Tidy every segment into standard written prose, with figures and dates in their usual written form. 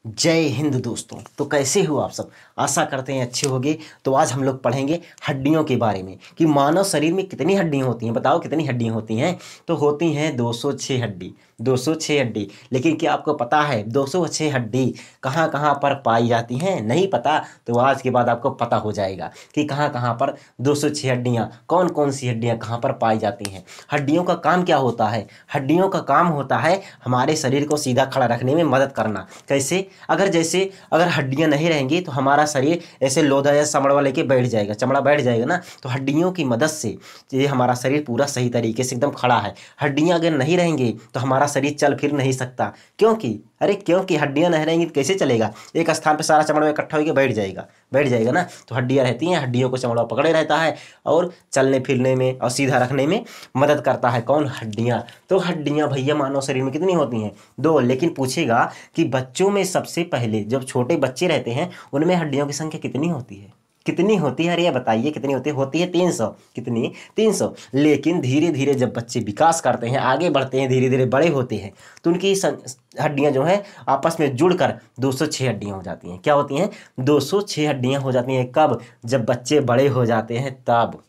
जय हिंद दोस्तों। तो कैसे हो आप सब? आशा करते हैं अच्छे होंगे। तो आज हम लोग पढ़ेंगे हड्डियों के बारे में कि मानव शरीर में कितनी हड्डियां होती हैं। बताओ कितनी हड्डियां होती हैं? तो होती हैं 206 हड्डी। 206 हड्डी। लेकिन क्या आपको पता है 206 हड्डी कहाँ कहाँ पर पाई जाती हैं? नहीं पता? तो आज के बाद आपको पता हो जाएगा कि कहाँ कहाँ पर 206 हड्डियाँ, कौन कौन सी हड्डियाँ कहाँ पर पाई जाती हैं। हड्डियों का काम क्या होता है? हड्डियों का काम होता है हमारे शरीर को सीधा खड़ा रखने में मदद करना। कैसे? अगर हड्डियां नहीं रहेंगी तो हमारा शरीर ऐसे लोधा या चमड़ा लेके बैठ जाएगा, चमड़ा बैठ जाएगा ना। तो हड्डियों की मदद से ये हमारा शरीर पूरा सही तरीके से एकदम खड़ा है। हड्डियां अगर नहीं रहेंगी तो हमारा शरीर चल फिर नहीं सकता। क्योंकि हड्डियां नहीं रहेंगी तो कैसे चलेगा? एक स्थान पर सारा चमड़ा इकट्ठा होकर बैठ जाएगा ना। तो हड्डियां रहती हैं, हड्डियों को चमड़ा पकड़े रहता है और चलने फिरने में और सीधा रखने में मदद करता है। कौन? हड्डियां। तो हड्डियां भैया मानव शरीर में कितनी होती हैं? 2। लेकिन पूछेगा कि बच्चों में सबसे पहले जब छोटे बच्चे रहते हैं उनमें हड्डियों की संख्या कितनी होती है? कितनी होती है? अरे ये बताइए कितनी होती है? होती है 300। कितनी? 300। लेकिन धीरे धीरे जब बच्चे विकास करते हैं, आगे बढ़ते हैं, धीरे धीरे बड़े होते हैं तो उनकी हड्डियां जो है आपस में जुड़कर 206 हड्डियां हो जाती हैं। क्या होती हैं? 206 हड्डियां हो जाती हैं। कब? जब बच्चे बड़े हो जाते हैं तब।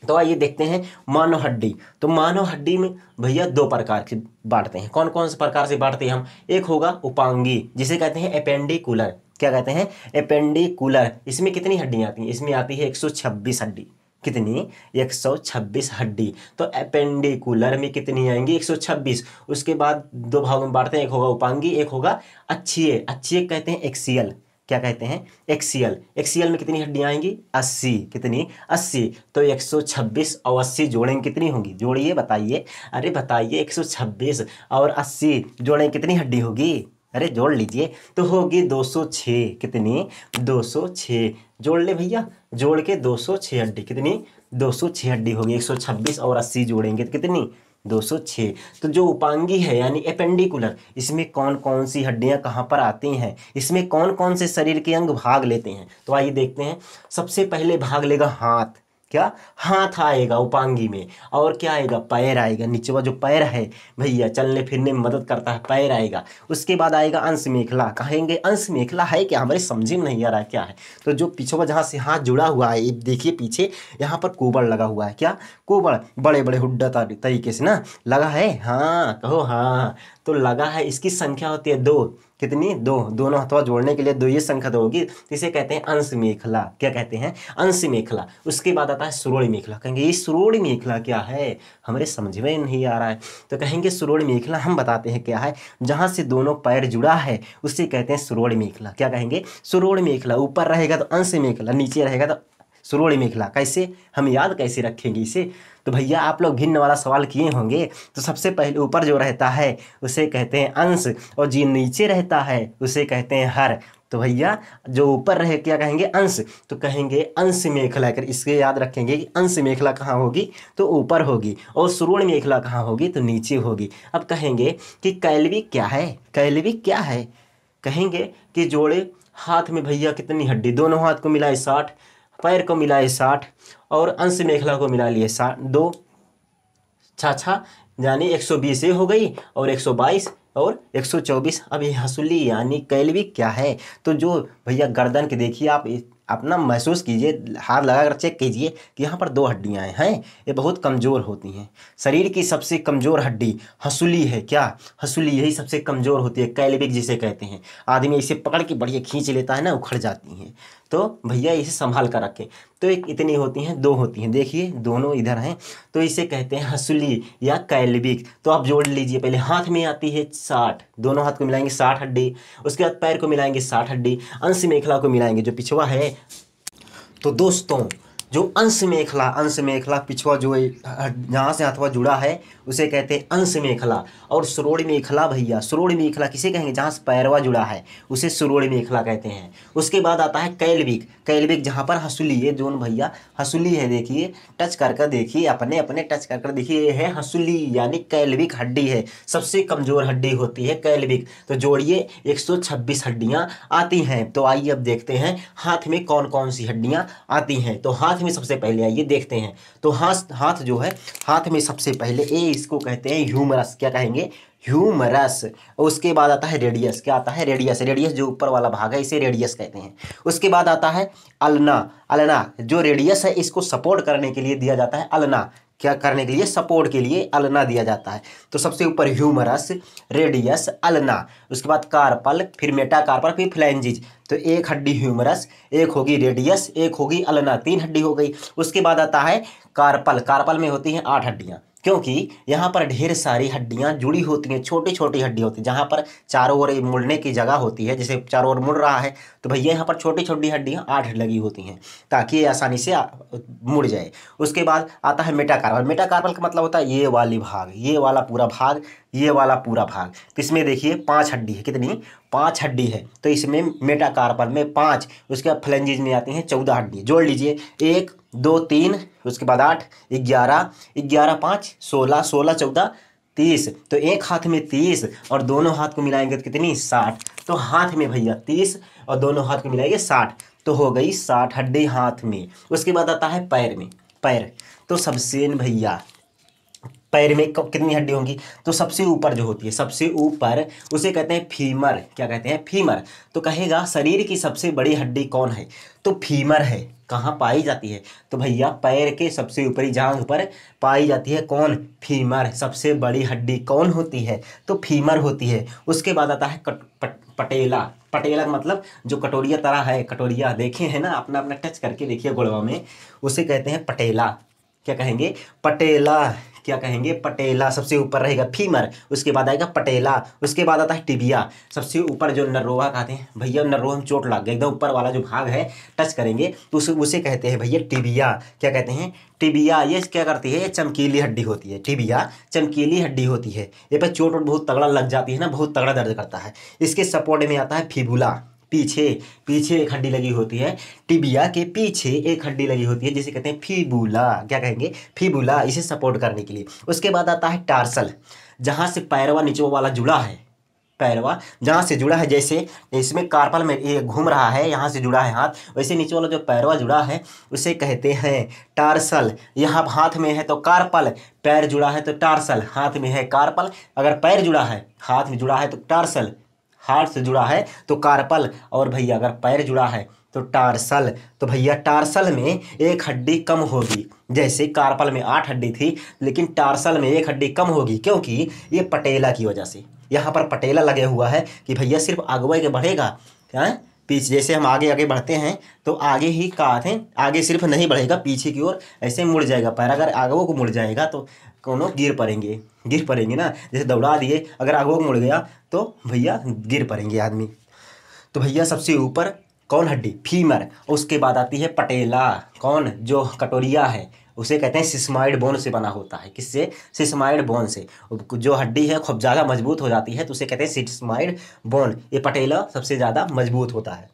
तो आइए देखते हैं मानव हड्डी। तो मानव हड्डी में भैया 2 प्रकार की बांटते हैं। कौन कौन से प्रकार से बांटते हैं हम? एक होगा उपांगी, जिसे कहते हैं एपेंडिकुलर। क्या कहते हैं? एपेंडिकुलर। इसमें कितनी हड्डियां आती हैं? इसमें आती है 126 हड्डी। कितनी? 126 हड्डी। तो एपेंडिकुलर में कितनी आएंगी? 126। उसके बाद 2 भागों में बांटते हैं, एक होगा उपांगी, एक होगा अक्षीय। अक्षीय कहते हैं एक्सियल। क्या कहते हैं? एक्सियल। एक्सियल में कितनी हड्डियां आएंगी? 80। कितनी? 80। तो 126 और 80 जोड़ेंगे कितनी होंगी? जोड़िए बताइए। अरे बताइए 126 और 80 जोड़ें कितनी हड्डी होगी? अरे जोड़ लीजिए। तो होगी 206। कितनी? 206। जोड़ ले भैया, जोड़ के 206 हड्डी। कितनी? 206 हड्डी होगी। 126 और 80 जोड़ेंगे तो कितनी? 206। तो जो उपांगी है यानी एपेंडिकुलर, इसमें कौन कौन सी हड्डियां कहाँ पर आती हैं? इसमें कौन कौन से शरीर के अंग भाग लेते हैं? तो आइए देखते हैं। सबसे पहले भाग लेगा हाथ। क्या? हाथ आएगा उपांगी में। और क्या आएगा? पैर आएगा। नीचे जो पैर है भैया चलने फिरने में मदद करता है, पैर आएगा। उसके बाद आएगा अंश मेखला। कहेंगे अंश मेखला है क्या? हमारे समझ में नहीं आ रहा है क्या है। तो जो पीछे जहाँ से हाथ जुड़ा हुआ है, देखिए पीछे यहाँ पर कोबड़ लगा हुआ है। क्या? कोबड़। बड़े बड़े हुड्डा तरीके से ना लगा है। हाँ कहो हाँ। तो लगा है। इसकी संख्या होती है 2। कितनी? 2। दोनों हथवा जोड़ने के लिए 2 ये संख्या 2 होगी। तो इसे कहते हैं अंश मेखला। क्या कहते हैं? अंश मेखला। उसके बाद आता है सुरोड़ मेखला। कहेंगे ये सुरोड़ मेखला क्या है? हमारे समझ में नहीं आ रहा है। तो कहेंगे सुरोड़ मेखला हम बताते हैं क्या है। जहाँ से दोनों पैर जुड़ा है उसे कहते हैं सुरोड़ मेखला। क्या कहेंगे? सुरोड़ मेखला। ऊपर रहेगा तो अंश मेखला, नीचे रहेगा तो सुरोड़ मेखला। कैसे? हम याद कैसे रखेंगे इसे? तो भैया आप लोग भिन्न वाला सवाल किए होंगे। तो सबसे पहले ऊपर जो रहता है उसे कहते हैं अंश और जो नीचे रहता है उसे कहते हैं हर। तो भैया जो ऊपर रहे क्या कहेंगे? अंश। तो कहेंगे अंश मेखला। कर इसके याद रखेंगे कि अंश मेखला कहाँ होगी? तो ऊपर होगी। और सुरोड़ मेखला कहाँ होगी? तो नीचे होगी। अब कहेंगे कि कैल्विक क्या है? कैल्विक क्या है? कहेंगे कि जोड़े हाथ में भैया कितनी हड्डी? दोनों हाथ को मिलाए 60, पैर को मिलाए 60 और अंश मेखला को मिला लिए 60। 2 छा यानी 120 हो गई और 122 और 124। अब ये हंसुली यानी कैल्विक क्या है? तो जो भैया गर्दन के देखिए आप अपना महसूस कीजिए, हाथ लगाकर चेक कीजिए कि यहाँ पर 2 हड्डियाँ हैं। ये बहुत कमज़ोर होती हैं। शरीर की सबसे कमज़ोर हड्डी हंसुली है। क्या? हंसुली यही सबसे कमज़ोर होती है, कैल्विक जिसे कहते हैं। आदमी इसे पकड़ के बढ़िया खींच लेता है ना, उखड़ जाती हैं। तो भैया इसे संभाल कर रखें। तो एक इतनी होती हैं, 2 होती हैं। देखिए दोनों इधर हैं तो इसे कहते हैं हंसुली या कैल्विक। तो आप जोड़ लीजिए। पहले हाथ में आती है 60, दोनों हाथ को मिलाएंगे 60 हड्डी। उसके बाद पैर को मिलाएंगे 60 हड्डी। अंश मेखला को मिलाएंगे जो पिछवा है। तो दोस्तों जो अंश मेखला पिछवा जो जहाँ से हथवा जुड़ा है उसे कहते हैं अंश मेखला। और सुरोड़ मेखला भैया, सुरोड़ मेखला किसे कहेंगे? जहाँ से पैरवा जुड़ा है उसे सुरोड़ मेखला कहते हैं। उसके बाद आता है कैल्विक। कैल्विक जहाँ पर हंसुली है, जोन भैया हंसुली है, देखिए टच कर देखिए, अपने अपने टच कर देखिए, ये है हंसुली यानी कैल्विक हड्डी है। सबसे कमज़ोर हड्डी होती है कैल्विक। तो जोड़िए 126 हड्डियाँ आती हैं। तो आइए अब देखते हैं हाथ में कौन कौन सी हड्डियाँ आती हैं। तो हाथ हाथ में सबसे पहले आइए देखते हैं। तो हाथ हाथ जो है, हाथ में सबसे पहले इसको कहते हैं ह्यूमरस। क्या कहेंगे? ह्यूमरस। उसके बाद आता है रेडियस। क्या आता है? रेडियस। रेडियस जो ऊपर वाला भाग है इसे रेडियस कहते हैं। उसके बाद आता है अल्ना। अल्ना जो रेडियस है इसको सपोर्ट करने के लिए दिया जाता है अल्ना। क्या करने के लिए? सपोर्ट के लिए अल्ना दिया जाता है। तो सबसे ऊपर ह्यूमरस, रेडियस, अल्ना, उसके बाद कार्पल, फिर मेटाकार्पल, फिर फ्लैंजिज। तो एक हड्डी ह्यूमरस, एक होगी रेडियस, एक होगी अल्ना, 3 हड्डी हो गई। उसके बाद आता है कार्पल। कार्पल में होती हैं 8 हड्डियाँ, क्योंकि यहाँ पर ढेर सारी हड्डियाँ जुड़ी होती हैं, छोटी छोटी हड्डी होती है। जहाँ पर चारों ओर मुड़ने की जगह होती है, जैसे चारों ओर मुड़ रहा है तो भैया यहाँ पर छोटी छोटी हड्डियाँ 8 लगी होती हैं ताकि ये आसानी से मुड़ जाए। उसके बाद आता है मेटाकार्पल। मेटाकार्पल का मतलब होता है ये वाली भाग, ये वाला पूरा भाग, ये वाला पूरा भाग। तो इसमें देखिए 5 हड्डी है। कितनी? 5 हड्डी है। तो इसमें मेटाकार्पल में 5, उसके बाद फ्लैंजिज में आती हैं 14 हड्डी। जोड़ लीजिए 1 2 3, उसके बाद 8, 11, 11 5 16, 16 14 30। तो एक हाथ में 30 और दोनों हाथ को मिलाएंगे तो कितनी? 60। तो हाथ में भैया 30 और दोनों हाथ को मिलाएंगे 60, तो हो गई 60 हड्डी हाथ में। उसके बाद आता है पैर में। पैर तो सबसे भैया पैर में कितनी हड्डी होंगी? तो सबसे ऊपर जो होती है, सबसे ऊपर, उसे कहते हैं फीमर। क्या कहते हैं? फीमर। तो कहेगा शरीर की सबसे बड़ी हड्डी कौन है? तो फीमर है। कहाँ पाई जाती है? तो भैया पैर के सबसे ऊपरी जांघ पर पाई जाती है। कौन? फीमर। सबसे बड़ी हड्डी कौन होती है? तो फीमर होती है। उसके बाद आता है पटेला। पटेला का मतलब जो कटोरिया तरह है, कटोरिया देखे हैं ना, अपना अपना टच करके देखिए गोलवा में, उसे कहते हैं पटेला। क्या कहेंगे? पटेला। क्या कहेंगे? पटेला। सबसे ऊपर रहेगा फीमर, उसके बाद आएगा पटेला। उसके बाद आता है टिबिया। सबसे ऊपर जो नर्रोवा कहते हैं भैया, नर्रोवा में चोट लग गई एकदम ऊपर वाला जो भाग है टच करेंगे तो उसे कहते हैं भैया टिबिया। क्या कहते हैं? टिबिया। ये क्या करती है? ये चमकीली हड्डी होती है। टिबिया चमकीली हड्डी होती है। ये पर चोट बहुत तगड़ा लग जाती है ना, बहुत तगड़ा दर्द करता है। इसके सपोर्ट में आता है फिबुला। पीछे पीछे एक हड्डी लगी होती है। टिबिया के पीछे एक हड्डी लगी होती है जिसे कहते हैं फीबुला। क्या कहेंगे? फीबुला। इसे सपोर्ट करने के लिए। उसके बाद आता है टार्सल, जहाँ से पैरवा नीचे वाला जुड़ा है। पैरवा जहाँ से जुड़ा है, जैसे इसमें कार्पल में ये घूम रहा है, यहाँ से जुड़ा है हाथ, वैसे नीचे वाला जो पैरवा जुड़ा है उसे कहते हैं टार्सल। यहाँ हाथ में है तो कार्पल, पैर जुड़ा है तो टार्सल। हाथ में है कार्पल, अगर पैर जुड़ा है, हाथ में जुड़ा है तो टार्सल, हाथ से जुड़ा है तो कार्पल, और भैया अगर पैर जुड़ा है तो टार्सल। तो भैया टार्सल में एक हड्डी कम होगी। जैसे कार्पल में 8 हड्डी थी, लेकिन टार्सल में एक हड्डी कम होगी, क्योंकि ये पटेला की वजह से। यहाँ पर पटेला लगे हुआ है कि भैया सिर्फ आगे बढ़ेगा, पीछे। जैसे हम आगे आगे बढ़ते हैं तो आगे ही कहते हैं, आगे सिर्फ नहीं बढ़ेगा, पीछे की ओर ऐसे मुड़ जाएगा पैर। अगर आगे को मुड़ जाएगा तो कोनो गिर पड़ेंगे ना। जैसे दौड़ा दिए, अगर आगे को मुड़ गया तो भैया गिर पड़ेंगे आदमी। तो भैया सबसे ऊपर कौन हड्डी? फीमर। उसके बाद आती है पटेला। कौन? जो कटोरिया है उसे कहते हैं सिस्माइड बोन से बना होता है। किससे? सिस्माइड बोन से। जो हड्डी है खूब ज़्यादा मजबूत हो जाती है तो उसे कहते हैं सिस्माइड बोन। ये पटेला सबसे ज़्यादा मजबूत होता है।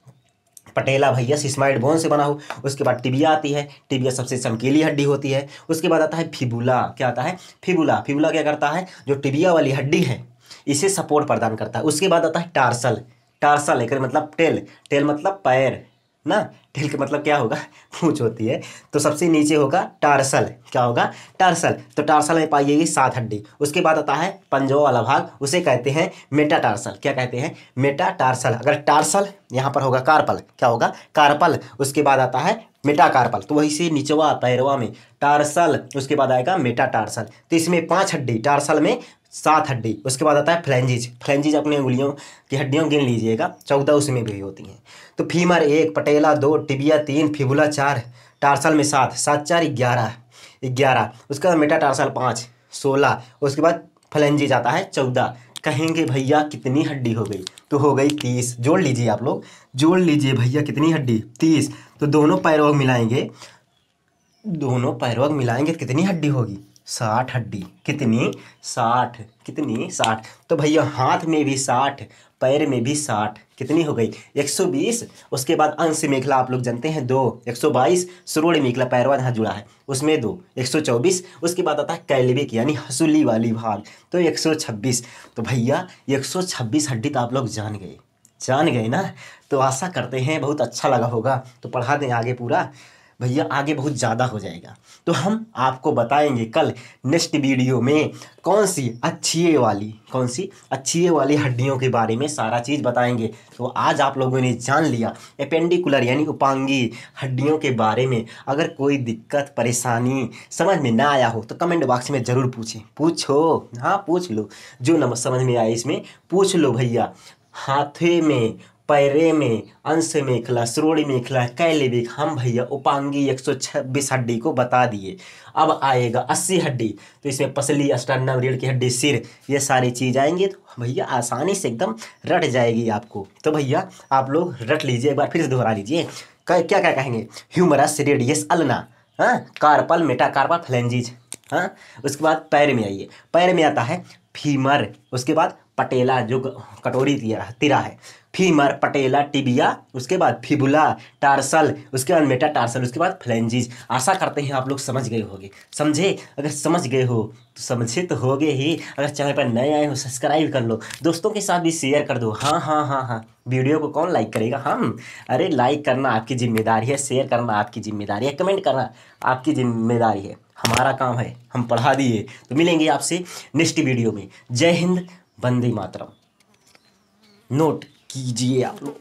पटेला भैया सिस्माइड बोन से बना हो। उसके बाद टिबिया आती है। टिबिया सबसे चमकीली हड्डी होती है। उसके बाद आता है फिबुला। क्या आता है? फिबुला। फिबुला क्या करता है? जो टिबिया वाली हड्डी है इसे सपोर्ट प्रदान करता है। उसके बाद आता है टार्सल। टार्सल एक मतलब टेल। टेल मतलब पैर ना, टेल का मतलब क्या होगा? पूंछ होती है। तो सबसे नीचे होगा टार्सल। क्या होगा? टार्सल। तो टार्सल में पाई जाएगी 7 हड्डी। उसके बाद आता है पंजों वाला भाग, उसे कहते हैं मेटाटार्सल। क्या कहते हैं? मेटाटार्सल। अगर टार्सल यहाँ पर होगा कार्पल, क्या होगा? कार्पल। उसके बाद आता है मेटाकार्पल, तो वही से निचवा पैरवा में टार्सल। उसके बाद आएगा मेटाटार्सल। तो इसमें 5 हड्डी, टार्सल में 7 हड्डी। उसके बाद आता है फ्लैंजिज। फ्लैंजिज अपने उंगलियों की हड्डियों गिन लीजिएगा, 14 उसमें भी होती हैं। तो फीमर 1, पटेला 2, टिबिया 3, फिबुला 4, टार्सल में 7, 7 4 11। उसके बाद मेटाटार्सल 5, 16। उसके बाद फ्लैंजिज आता है 14। कहेंगे भैया कितनी हड्डी हो गई? तो हो गई 30। जोड़ लीजिए आप लोग, जोड़ लीजिए भैया कितनी हड्डी? 30। तो दोनों पैरों मिलाएंगे, दोनों पैरों मिलाएंगे तो कितनी हड्डी होगी? 60 हड्डी। कितनी? 60। कितनी? 60। तो भैया हाथ में भी 60, पैर में भी 60। कितनी हो गई? 120। उसके बाद अंश मेखला आप लोग जानते हैं 2, 122। सुरोड़ मेखला पैरवा जहाँ जुड़ा है उसमें 2, 124। उसके बाद आता है कैल्विक यानी हसूली वाली भाग, तो 126। तो भैया 126 हड्डी तो आप लोग जान गए ना। तो आशा करते हैं बहुत अच्छा लगा होगा। तो पढ़ा दें आगे पूरा। भैया आगे बहुत ज़्यादा हो जाएगा। तो हम आपको बताएंगे कल नेक्स्ट वीडियो में कौन सी अच्छी वाली हड्डियों के बारे में सारा चीज़ बताएंगे। तो आज आप लोगों ने जान लिया एपेंडिकुलर यानी उपांगी हड्डियों के बारे में। अगर कोई दिक्कत परेशानी समझ में ना आया हो तो कमेंट बॉक्स में ज़रूर पूछो, हाँ पूछ लो, जो न समझ में आए इसमें पूछ लो भैया। हाथे में, पैरे में, अंश मेखला, श्रोणि मेखला, कैलेबिक, हम भैया उपांगी 126 हड्डी को बता दिए। अब आएगा 80 हड्डी, तो इसमें पसली, अस्टर्नम, रीढ़ की हड्डी, सिर, ये सारी चीज़ आएंगे तो भैया आसानी से एकदम रट जाएगी आपको। तो भैया आप लोग रट लीजिए, एक बार फिर से दोहरा लीजिए। क्या क्या कहेंगे? ह्यूमरस, रेडियस, अल्ना, हाँ, कार्पल, मेटाकार्पल, फ्लेंजिज, हाँ। उसके बाद पैर में आइए, पैर में आता है फीमर, उसके बाद पटेला जो कटोरी तिरा है, फीमर, पटेला, टिबिया, उसके बाद फिबुला, टार्सल, उसके बाद मेटाटार्सल, उसके बाद फ्लेंजिज। आशा करते हैं आप लोग समझ गए होंगे। समझे? अगर समझ गए हो तो समझे तो होगे ही। अगर चैनल पर नए आए हो सब्सक्राइब कर लो, दोस्तों के साथ भी शेयर कर दो। हाँ हाँ हाँ हाँ, वीडियो को कौन लाइक करेगा? हम। अरे लाइक करना आपकी जिम्मेदारी है, शेयर करना आपकी जिम्मेदारी है, कमेंट करना आपकी जिम्मेदारी है, हमारा काम है, हम पढ़ा दिए। तो मिलेंगे आपसे नेक्स्ट वीडियो में। जय हिंद, वंदे मातरम। नोट कीजिए आप लोग।